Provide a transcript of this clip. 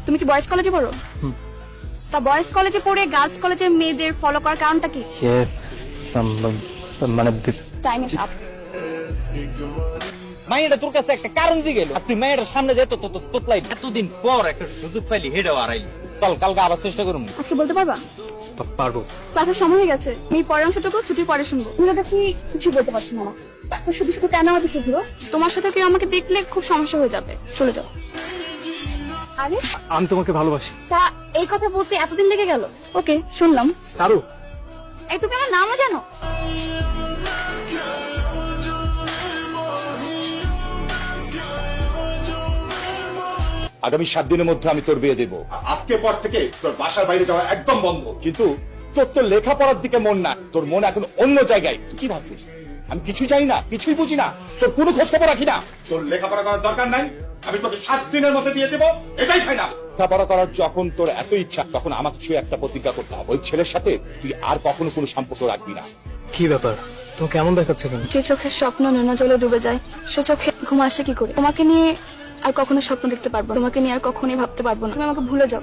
তুমি কি বয়েজ কলেজে পড়ো? তা বয়েজ কলেজে পড়ে গার্লস কলেজের মেয়েদের ফলো করার কারণটা কি? মানে টাইম ইজ আপ। মাইয়াটা তোর কাছে একটা কারণ দিয়ে গেল, তুই মাইয়াটার সামনে যেত তো তোতলাই এতদিন পর একটা সুযোগ পাইলি, হেডেও হারাইলি। চল কালকে আবার চেষ্টা করুন। আজকে বলতে পারবা? পারবো। ক্লাসের সময় হয়ে গেছে, আমি পরের অংশটুকু ছুটির পরে শুনবো। তুমি দেখি কিছু বলতে পারছি না, তো শুধু শুধু কেন আমার পিছু ঘুরো? তোমার সাথে কেউ আমাকে দেখলে খুব সমস্যা হয়ে যাবে, চলে যাও। আরে আমি তোমাকে ভালোবাসি। তা এই কথা বলতে এতদিন লেগে গেল? ওকে, শুনলাম। তারু, এই তুমি আমার নামও জানো? আগামী 7 দিনের মধ্যে আমি তোর বিয়ে দেবো। আজকে পর থেকে তোর বাসার বাইরে যাওয়া একদম বন্ধ। কিন্তু তোর তো লেখাপড়ার দিকে মন না, তোর মন এখন অন্য জায়গায়। তুই কি ভাবছিস আমি কিছুই জানি না, কিছুই বুঝি না, তোর কোনো খোঁজ খবর রাখি না? তোর লেখাপড়া করার দরকার নাই, আমি তোকে 7 দিনের মধ্যে বিয়ে দেবো, এটাই ফাইনাল। লেখাপড়া করার যখন তোর এত ইচ্ছা, তখন আমাকে ছুঁয়ে একটা প্রতিজ্ঞা করতে হবে, ওই ছেলের সাথে তুই আর কখনো কোনো সম্পর্ক রাখবি না। কি ব্যাপার, তোমাকে কেমন দেখাচ্ছে কেন? যে চোখের স্বপ্ন নোনা জলে ডুবে যায়, সে চোখে ঘুম আসে কি করে? তোমাকে নিয়ে আর কখনো স্বপ্ন দেখতে পারবো না, তোমাকে নিয়ে আর কখনোই ভাবতে পারবো না। তুমি আমাকে ভুলে যাও।